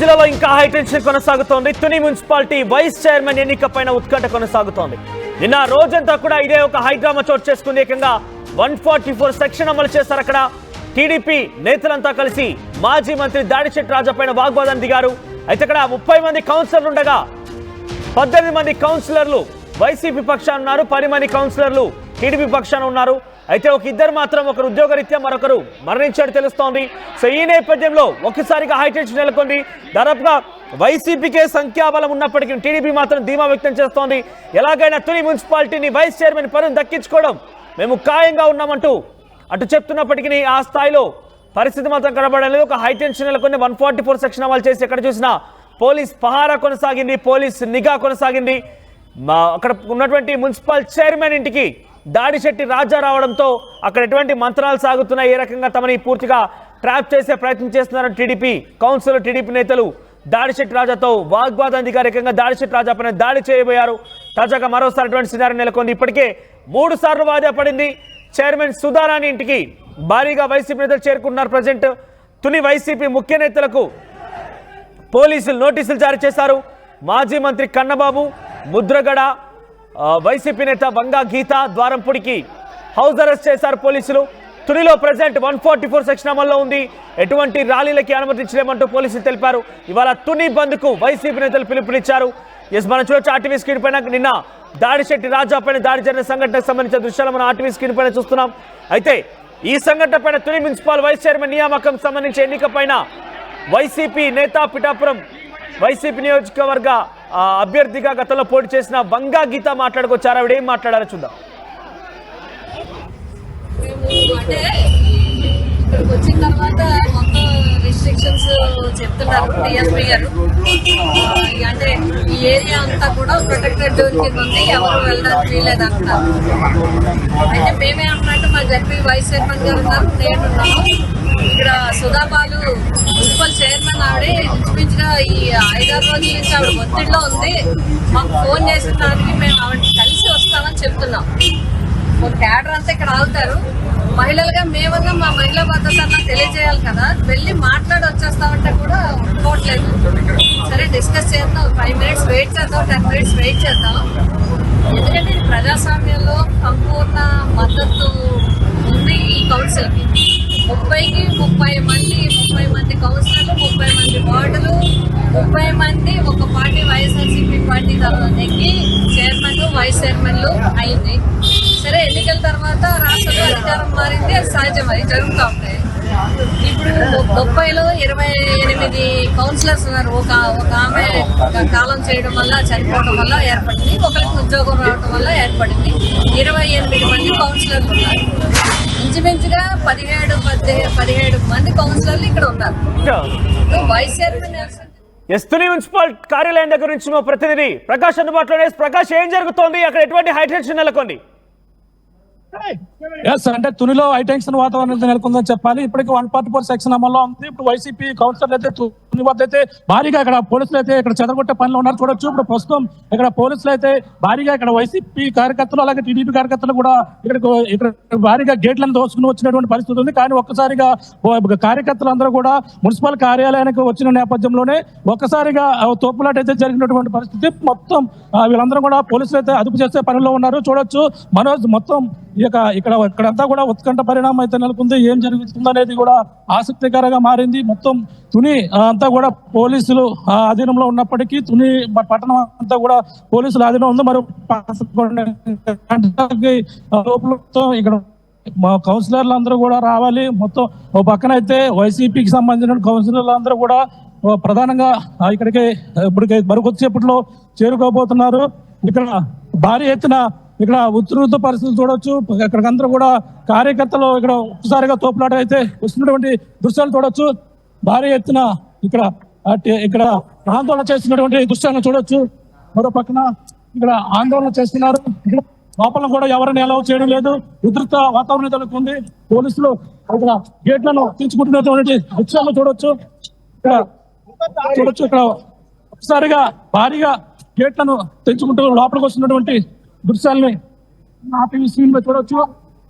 జిల్లాలో ఇంకా హైటెన్షన్ కొనసాగుతోంది. తుని మున్సిపాలిటీ వైస్ చైర్మన్ ఎన్నికపైన ఉత్కంఠ కొనసాగుతోంది. నిన్న రోజంతా కూడా ఇదే ఒక హైడ్రామా చోటు చేసుకుంది. ఏకంగా 144 సెక్షన్ అమలు చేశారు. అక్కడ టీడీపీ నేతలంతా కలిసి మాజీ మంత్రి దాడిశెట్టి రాజా పైన వాగ్వాదాన్ని దిగారు. అయితే ఇక్కడ 30 మంది కౌన్సిలర్లు ఉండగా 18 మంది కౌన్సిలర్లు వైసీపీ పక్షాన ఉన్నారు, 10 మంది కౌన్సిలర్లు టీడీపీ పక్షాన ఉన్నారు. అయితే ఇద్దరు మాత్రం ఒకరు ఉద్యోగరీత్యా మరొకరు మరణించాడు తెలుస్తోంది. సో ఈ నేపథ్యంలో ఒక్కసారిగా హైటెన్షన్ నెలకొంది. దాదాపుగా వైసీపీకే సంఖ్యాబలం ఉన్నప్పటికీ టీడీపీ మాత్రం ధీమా వ్యక్తం చేస్తోంది. ఎలాగైనా తుని మున్సిపాలిటీని వైస్ చైర్మన్ పదవిని దక్కించుకోవడం మేము ఖాయంగా ఉన్నామంటూ అటు చెప్తున్నప్పటికీ ఆ స్థాయిలో పరిస్థితి మాత్రం కనబడలేదు. ఒక హైటెన్షన్ నెలకొని 144 సెక్షన్ అమలు చేసి ఎక్కడ చూసినా పోలీస్ పహారా కొనసాగింది, పోలీస్ నిఘా కొనసాగింది. అక్కడ ఉన్నటువంటి మున్సిపల్ చైర్మన్ ఇంటికి దాడిశెట్టి రాజా రావడంతో అక్కడ ఎటువంటి మంత్రాలు సాగుతున్నాయి, ఏ రకంగా తమని పూర్తిగా ట్రాప్ చేసే ప్రయత్నం చేస్తున్నారని టీడీపీ కౌన్సిలర్, టీడీపీ నేతలు దాడిశెట్టి రాజాతో వాగ్వాదాన్ని అధికారికంగా దాడిశెట్టి రాజా పైన దాడి చేయబోయారు. తాజాగా మరోసారి అటువంటి సినారీ నెలకొంది. ఇప్పటికే 3 సార్లు వాయిదా పడింది. చైర్మన్ సుధారాణి ఇంటికి భారీగా వైసీపీ నేతలు చేరుకుంటున్నారు. ప్రజెంట్ తుని వైసీపీ ముఖ్య నేతలకు పోలీసులు నోటీసులు జారీ చేశారు. మాజీ మంత్రి కన్నబాబు, ముద్రగడ, వైసీపీ నేత వంగా గీత ద్వారంపూడికి హౌస్ అరెస్ట్ చేశారు పోలీసులు. తునిలో ప్రజెంట్ 144 సెక్షన్ అమల్లో ఉంది. ఎటువంటి ర్యాలీలకి అనుమతించలేమంటూ పోలీసులు తెలిపారు. ఇవాళ తుని బంద్కు వైసీపీ నేతలు పిలుపునిచ్చారు. మనం చూడొచ్చు ఆర్టీవీ స్క్రీన్ పైన నిన్న దాడిశెట్టి రాజా పైన దాడి జరిగిన సంఘటనకు సంబంధించిన దృశ్యాలు మనం ఆర్టీవీ స్క్రీన్ పైన చూస్తున్నాం. అయితే ఈ సంఘటన పైన తుని మున్సిపల్ వైస్ చైర్మన్ నియామకం సంబంధించి ఎన్నిక పైన వైసీపీ నేత పిఠాపురం వైసీపీ నియోజకవర్గ అభ్యర్థిగా గతంలో పోటీ చేసిన వంగా గీత మాట్లాడుకొచ్చారు. ఆవిడ ఏం మాట్లాడారో చూద్దాం. అంటే ఇక్కడికి వచ్చిన తర్వాత మొత్తం రిస్ట్రిక్షన్స్ చెప్తున్నారు డిఎస్పీ గారు. అంటే ఈ ఏరియా అంతా కూడా ప్రొటెక్టెడ్ జోన్ కింద ఉంది, ఎవరు వెళ్ళడానికి వీలేదు అంటున్నారు. అయితే మేమేమంటే మా జడ్పీ వైస్ చైర్మన్ గారు ఉన్నారు, నేనున్నాను. ఇక్కడ సుధాబాలు మున్సిపల్ చైర్మన్ ఆవిడ ఇంచుమించుగా ఈ 5-6 రోజుల నుంచి ఆవిడ ఒత్తిడిలో ఉంది. మాకు ఫోన్ చేసిన దానికి మేము ఆవిడ కలిసి వస్తామని చెప్తున్నాం. క్యాడర్ అంతా ఇక్కడ ఆగుతారు. మహిళలుగా మేమన్నా మా మహిళా భద్రత అన్నా తెలియజేయాలి కదా, వెళ్ళి మాట్లాడి వచ్చేస్తామంటే కూడా ఒప్పుకోవట్లేదు. సరే డిస్కస్ చేద్దాం, 5 మినిట్స్ వెయిట్ చేద్దాం, 10 మినిట్స్ వెయిట్ చేద్దాం. ఎందుకంటే ఇది ప్రజాస్వామ్యంలో సంపూర్ణ మద్దతు ఉంది ఈ కౌన్సిల్కి. 30కి 30 మంది కౌన్సిలర్లు, 30 మంది వార్డులు, 30 మంది ఒక పార్టీ వైఎస్ఆర్సీపీ పార్టీ నెక్కి చైర్మన్లు, వైస్ చైర్మన్లు అయింది. సరే ఎన్నికల తర్వాత రాష్ట్రంలో అధికారం మారింది, అది సహజం, అది జరుగుతూ ఉంటాయి. ఇప్పుడు 30లో 28 కౌన్సిలర్స్ ఉన్నారు. ఒక ఆమె కాలం చేయడం వల్ల, చనిపోవడం వల్ల ఏర్పడింది, ఒకరికి ఉద్యోగం రావడం వల్ల ఏర్పడింది. 28 మంది కౌన్సిలర్లు ఉన్నారు. ఇంచుమించుగా 17 మంది కౌన్సిలర్లు ఇక్కడ ఉన్నారు. వైస్ చైర్మన్ తుని మున్సిపల్ కార్యాలయం దగ్గర నుంచి మా ప్రతినిధి ప్రకాష్ అందుబాటులో. ప్రకాష్, ఏం జరుగుతోంది అక్కడ, ఎటువంటి హైటెన్షన్ నెలకొంది? అంటే తునిలో హైటెన్షన్ వాతావరణం నెలకొందని చెప్పాలి. ఇప్పటికి 144 సెక్షన్ అమల్లో ఉంది. ఇప్పుడు వైసీపీ కౌన్సిలర్లు అయితే తుని వద్ద అయితే భారీగా ఇక్కడ పోలీసులు అయితే ఇక్కడ చెదరగొట్టే పనిలో ఉన్నారు. చూడొచ్చు ఇప్పుడు ప్రస్తుతం ఇక్కడ పోలీసులు అయితే భారీగా ఇక్కడ వైసీపీ కార్యకర్తలు అలాగే టీడీపీ కార్యకర్తలు కూడా ఇక్కడ భారీగా గేట్లను దోసుకుని వచ్చినటువంటి పరిస్థితి ఉంది. కానీ ఒక్కసారిగా కార్యకర్తలందరూ కూడా మున్సిపల్ కార్యాలయానికి వచ్చిన నేపథ్యంలోనే ఒక్కసారిగా తోపులాట అయితే జరిగినటువంటి పరిస్థితి. మొత్తం వీళ్ళందరూ కూడా పోలీసులు అయితే అదుపు చేసే పనిలో ఉన్నారు. చూడొచ్చు మనోజ్, మొత్తం ఇక్కడంతా కూడా ఉత్కంఠ పరిణామం అయితే నెలకొంది. ఏం జరుగుతుంది అనేది కూడా ఆసక్తికరంగా మారింది. మొత్తం తుని అంతా కూడా పోలీసులు ఆధీనంలో ఉన్నప్పటికీ తుని పట్టణం అంతా కూడా పోలీసుల ఆధీనం ఉంది. మరి ఇక్కడ మా కౌన్సిలర్లు అందరూ కూడా రావాలి. మొత్తం ఓ పక్కన అయితే వైసీపీకి సంబంధించిన కౌన్సిలర్లు అందరూ కూడా ప్రధానంగా ఇక్కడికి ఇప్పటికే మరికొద్దిసేపట్లో చేరుకోబోతున్నారు. ఇక్కడ భారీ ఎత్తున ఇక్కడ ఉధృత పరిస్థితులు చూడొచ్చు. ఇక్కడికందరూ కూడా కార్యకర్తలు ఇక్కడ ఒక్కసారిగా తోపులాట అయితే వస్తున్నటువంటి దృశ్యాలు చూడొచ్చు. భారీ ఎత్తున ఇక్కడ ఆందోళన చేస్తున్నటువంటి దృశ్యాలను చూడొచ్చు. మరో పక్కన ఇక్కడ ఆందోళన చేస్తున్నారు. ఇక్కడ లోపల కూడా ఎవరిని అలౌ చేయడం లేదు. ఉధృత వాతావరణం నెలకొంది. పోలీసులు ఇక్కడ గేట్లను తీర్చుకుంటున్నటువంటి దృశ్యాలను చూడొచ్చు. ఇక్కడ ఒకసారిగా భారీగా గేట్లను తెంచుకుంటూ లోపలికి వస్తున్నటువంటి దృశ్యాలని ఆర్టీవీ స్క్రీన్ మీద చూడొచ్చు.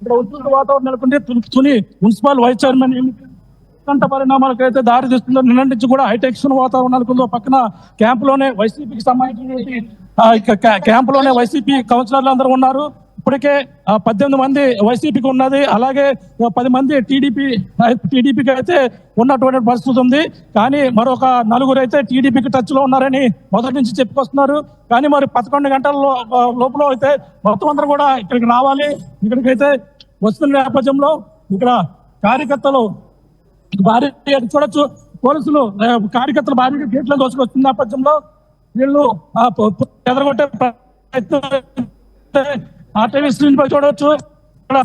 ఇక్కడ ఉద్యోగ వాతావరణం నెలకొంది. తుని మున్సిపల్ వైస్ చైర్మన్ ఉత్కంఠ పరిణామాలకైతే దారి తీస్తుందో. నిన్న నుంచి కూడా హైటెన్షన్ వాతావరణాలకు ఉందో. పక్కన క్యాంపులోనే వైసీపీకి సంబంధించిన క్యాంపులోనే వైసీపీ కౌన్సిలర్లు అందరూ ఉన్నారు. ఇప్పటికే 18 మంది వైసీపీకి ఉన్నది, అలాగే 10 మంది టీడీపీకి అయితే ఉన్నటువంటి పరిస్థితి ఉంది. కానీ మరొక 4 అయితే టీడీపీకి టచ్ లో ఉన్నారని మొదటి నుంచి చెప్పుకొస్తున్నారు. కానీ మరి 11 గంటల లోపల అయితే మొత్తం అందరూ కూడా ఇక్కడికి రావాలి. ఇక్కడికైతే వస్తున్న నేపథ్యంలో ఇక్కడ కార్యకర్తలు భారీ చూడొచ్చు, పోలీసులు కార్యకర్తలు భారీగా గేట్లను దోచుకొస్తున్న నేపథ్యంలో వీళ్ళు ఎదరగొట్టే ఆర్టీవీ స్క్రీన్ పై చూడవచ్చు. ఇక్కడ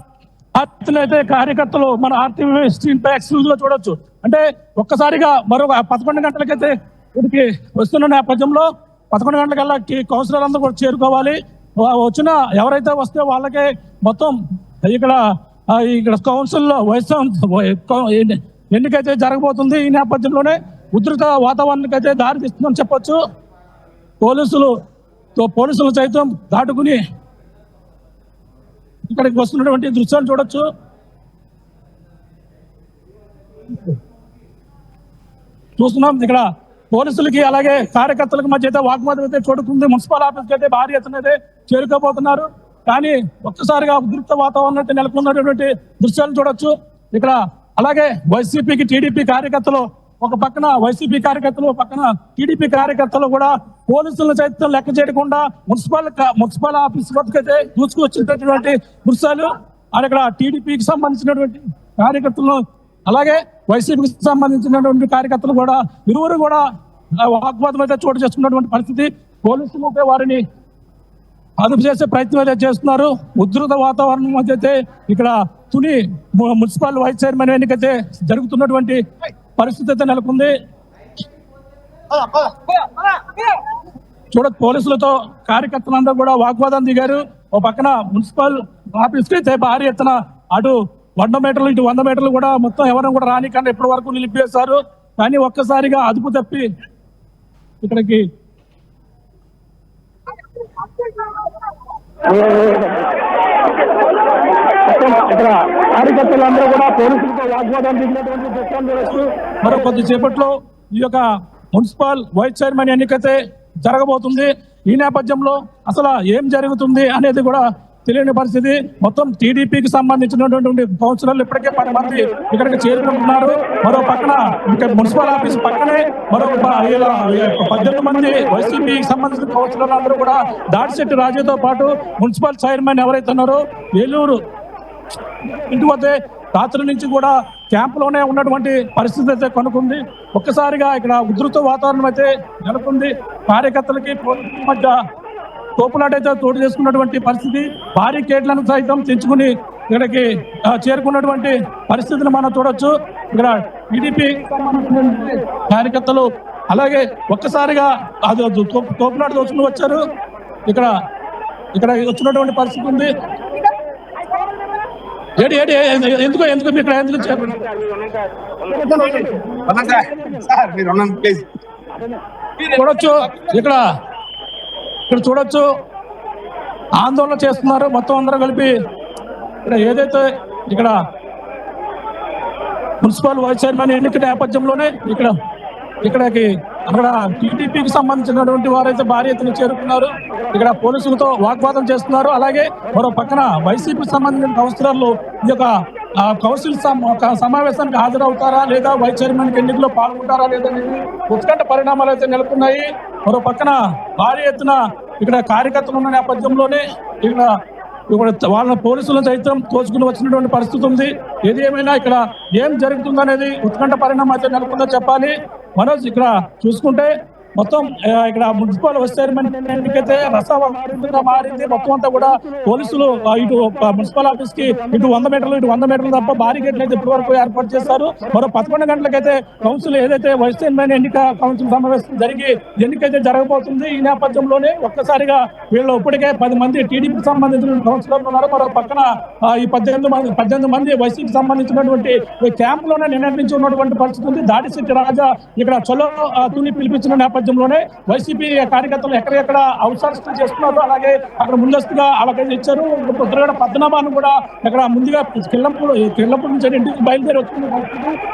అయితే కార్యకర్తలు మన ఆర్టీవీ స్క్రీన్ పై ఎక్స్క్లూజివ్ లో చూడొచ్చు. అంటే ఒక్కసారిగా మరొక 11 గంటలకైతే ఇక్కడికి వస్తున్న నేపథ్యంలో 11 గంటలకల్లా కౌన్సిలర్ అందరూ కూడా చేరుకోవాలి. వచ్చిన ఎవరైతే వస్తే వాళ్ళకే మొత్తం ఇక్కడ కౌన్సిల్ ఎన్నికైతే జరగబోతుంది. ఈ నేపథ్యంలోనే ఉధృత వాతావరణానికైతే దారి తీస్తుందని చెప్పొచ్చు. పోలీసులు సైతం దాటుకుని ఇక్కడికి వస్తున్నటువంటి దృశ్యాలు చూడొచ్చు. చూస్తున్నాం ఇక్కడ పోలీసులకి అలాగే కార్యకర్తలకు మధ్య అయితే వాగ్వాదం అయితే చూడుతుంది. మున్సిపల్ ఆఫీస్కి అయితే భారీ ఎత్తున అయితే చేరుకోబోతున్నారు. కానీ ఒక్కసారిగా ఉద్రిక్త వాతావరణం అయితే నెలకొన్నటువంటి దృశ్యాలు చూడొచ్చు. ఇక్కడ అలాగే వైసీపీకి టీడీపీ కార్యకర్తలు ఒక పక్కన, వైసీపీ కార్యకర్తలు పక్కన టీడీపీ కార్యకర్తలు కూడా పోలీసులను సైతం లెక్క చేయకుండా మున్సిపల్ ఆఫీస్ వద్దకైతే దూసుకువచ్చినటువంటి దృశ్యాలు. అక్కడ టీడీపీకి సంబంధించినటువంటి కార్యకర్తలు అలాగే వైసీపీకి సంబంధించినటువంటి కార్యకర్తలు కూడా ఇరువురు కూడా వాగ్వాదం అయితే చోటు చేసుకున్నటువంటి పరిస్థితి. పోలీసులు వారిని అదుపు చేసే ప్రయత్నం అయితే చేస్తున్నారు. ఉధృత వాతావరణం మధ్య అయితే ఇక్కడ తుని మున్సిపల్ వైస్ చైర్మన్ ఎన్నికైతే జరుగుతున్నటువంటి పరిస్థితి అయితే నెలకొంది. పోలీసులతో కార్యకర్తలందరూ కూడా వాగ్వాదం దిగారు. ఓ పక్కన మున్సిపల్ ఆఫీస్ కి అయితే భారీ ఎత్తున అటు 100 మీటర్లు ఇటు 100 మీటర్లు కూడా మొత్తం ఎవరైనా కూడా రానికన్నా ఇప్పటి వరకు నిలిపివేశారు. కానీ ఒక్కసారిగా అదుపు తప్పి ఇక్కడికి ఇక్కడ కార్యకర్తలందరూ కూడా పోలీసులతో వాగ్వాదం దిగినటువంటి దృశ్యాలు చూడొచ్చు. మరో కొద్దిసేపట్లో ఈ యొక్క మున్సిపల్ వైస్ చైర్మన్ ఎన్నికైతే జరగబోతుంది. ఈ నేపథ్యంలో అసలు ఏం జరుగుతుంది అనేది కూడా తెలియని పరిస్థితి. మొత్తం టీడీపీకి సంబంధించినటువంటి కౌన్సిలర్లు ఇప్పటికే 10 మంది ఇక్కడికి చేరుకుంటున్నారు. మరో పక్కన ఇక్కడ మున్సిపల్ ఆఫీస్ పక్కనే మరో 18 మంది వైసీపీకి సంబంధించిన కౌన్సిలర్లు అందరూ కూడా దాడిశెట్టి రాజుతో పాటు మున్సిపల్ చైర్మన్ ఎవరైతే ఉన్నారో ఏలూరు ఇంటి వద్దే రాత్రి నుంచి కూడా క్యాంపులోనే ఉన్నటువంటి పరిస్థితి అయితే కొనుక్కుంది. ఒక్కసారిగా ఇక్కడ ఉధృత వాతావరణం అయితే నెలకొంది. కార్యకర్తలకి పోలీసుల మధ్య తోపులాటైతే చోటు చేసుకున్నటువంటి పరిస్థితి. భారీ కేట్లను సైతం తెంచుకుని ఇక్కడికి చేరుకున్నటువంటి పరిస్థితిని మనం చూడొచ్చు. ఇక్కడ టీడీపీ కార్యకర్తలు అలాగే ఒక్కసారిగా తోపులాట దోచుకుని వచ్చారు. ఇక్కడ వచ్చినటువంటి పరిస్థితి ఉంది. ఎందుకు ఇక్కడ ఎందుకు చూడొచ్చు. ఇక్కడ చూడొచ్చు ఆందోళన చేస్తున్నారు మొత్తం అందరూ కలిపి. ఇక్కడ ఏదైతే ఇక్కడ మున్సిపల్ వైస్ చైర్మన్ ఎన్నిక నేపథ్యంలోనే అక్కడ టీడీపీకి సంబంధించినటువంటి వారైతే భారీ ఎత్తున చేరుకున్నారు. ఇక్కడ పోలీసులతో వాగ్వాదం చేస్తున్నారు. అలాగే మరో పక్కన వైసీపీకి సంబంధించిన కౌన్సిలర్లు ఈ యొక్క కౌన్సిల్ సమావేశానికి హాజరవుతారా లేదా వైస్ చైర్మన్ ఎన్నికల్లో పాల్గొంటారా లేదనేది ఉత్కంఠ పరిణామాలు అయితే నెలకొన్నాయి. మరో పక్కన భారీ ఎత్తున ఇక్కడ కార్యకర్తలు ఉన్న నేపథ్యంలోనే ఇక్కడ వాళ్ళ పోలీసులను సైతం తోచుకుని వచ్చినటువంటి పరిస్థితి ఉంది. ఏది ఏమైనా ఇక్కడ ఏం జరుగుతుందనేది ఉత్కంఠ పరిణామం అయితే నెలకొందని చెప్పాలి. మనోజ్ ఇక్కడ చూసుకుంటే మొత్తం ఇక్కడ మున్సిపల్ వైస్ చైర్మన్ ఎన్నికైతే రసవత్తరంగా మారింది. మొత్తం అంతా కూడా పోలీసులు ఇటు మున్సిపల్ ఆఫీస్ కి ఇటు 100 మీటర్లు తప్ప భారీ గేట్లు అయితే ఇప్పటి వరకు ఏర్పాటు చేస్తారు. మరో 11 గంటలకైతే కౌన్సిల్ ఏదైతే వైస్ చైర్మన్ ఎన్నిక కౌన్సిల్ సమావేశం జరిగి ఎన్నికైతే జరగబోతుంది. ఈ నేపథ్యంలోనే ఒక్కసారిగా వీళ్ళు ఇప్పటికే 10 మంది టీడీపీకి సంబంధించిన కౌన్సిలర్లు ఉన్నారు. మరో పక్కన ఈ 18 మంది వైసీపీకి సంబంధించినటువంటి క్యాంప్ లోనే నిన్నటి నుంచి ఉన్నటువంటి పరిస్థితి ఉంది. దాడిశెట్టి రాజా ఇక్కడ చలో తుని పిలిపించిన నేపథ్యం నేపథ్యంలోనే వైసీపీ కార్యకర్తలు ఎక్కడెక్కడ అవసరం చేస్తున్నారు, అలాగే అక్కడ ముందస్తుగా అలాగే ఇచ్చారు. ఉత్తరగడ పద్మనాభాన్ని కూడా ఇక్కడ ముందుగా కిల్లంపూడి నుంచి ఇంటికి బయలుదేరి వస్తుంది.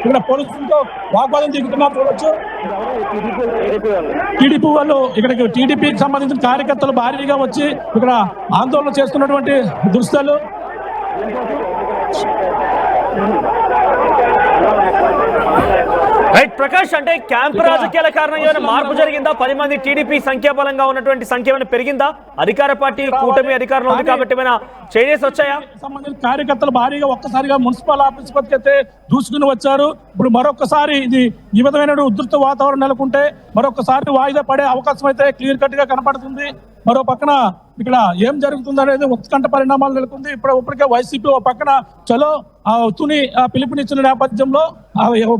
ఇక్కడ పోలీసులతో వాగ్వాదం దిగుతున్నారు చూడొచ్చు. టీడీపీ వాళ్ళు ఇక్కడికి టీడీపీకి సంబంధించిన కార్యకర్తలు భారీగా వచ్చి ఇక్కడ ఆందోళన చేస్తున్నటువంటి దృశ్యాలు. రైట్ ప్రకాష్, అంటే క్యాంప్ రాజకీయాల కారణంగా ఏమైనా మార్పు జరిగిందా? 10 మంది టీడీపీ సంఖ్యాబలంగా ఉన్నటువంటి సంఖ్య ఏమైనా పెరిగిందా? అధికార పార్టీ కూటమి అధికారంలో ఉంది కాబట్టి ఏమైనా చేంజెస్ వచ్చాయా? సంబంధించిన కార్యకర్తలు భారీగా ఒక్కసారిగా మున్సిపల్ ఆఫీస్ వద్దకు అయితే దూసుకుని వచ్చారు. ఇప్పుడు మరొకసారి ఇది ఈ విధమైన ఉధృత వాతావరణం నెలకొంటే మరొకసారి వాయిదా పడే అవకాశం అయితే క్లియర్ కట్ గా కనపడుతుంది. మరో పక్కన ఇక్కడ ఏం జరుగుతుంది అనేది ఉత్కంఠ పరిణామాలు నెలకొంది. ఇప్పటికే వైసీపీ ఒక పక్కన చలో తుని పిలుపునిచ్చిన నేపథ్యంలో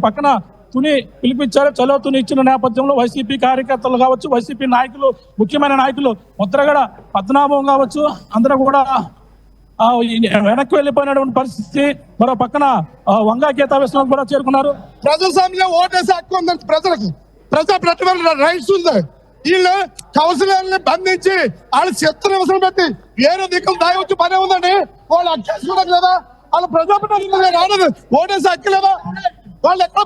పక్కన తుని పిలిపించారు. చలో తుని ఇచ్చిన నేపథ్యంలో వైసీపీ కార్యకర్తలు కావచ్చు, వైసీపీ నాయకులు, ముఖ్యమైన నాయకులు ముద్రగడ పద్మనాభం కావచ్చు, అందరూ కూడా వెనక్కి వెళ్ళిపోయినటువంటి పరిస్థితి. మరో పక్కన వంగా గీతా విశ్వనాథ్ కూడా చేరుకున్నారు. ప్రజాస్వామ్యంలో ఓటేసే హక్కు ఉందండి ప్రజలకు, ప్రజా ప్రతిభ రైట్స్ ఉంది. వీళ్ళు కౌన్సిలర్ని బంధించి వాళ్ళ చిత్రహింసలు పెట్టి వేరే దిక్కులు దాయవచ్చు పనే ఉందండి. వాళ్ళు అక్కేసుకోవడం లేదా? వాళ్ళ ప్రజాప్రతినిధులు రాలేదు, ఓటేసే హక్కు లేదా? వాళ్ళు ఎక్కడ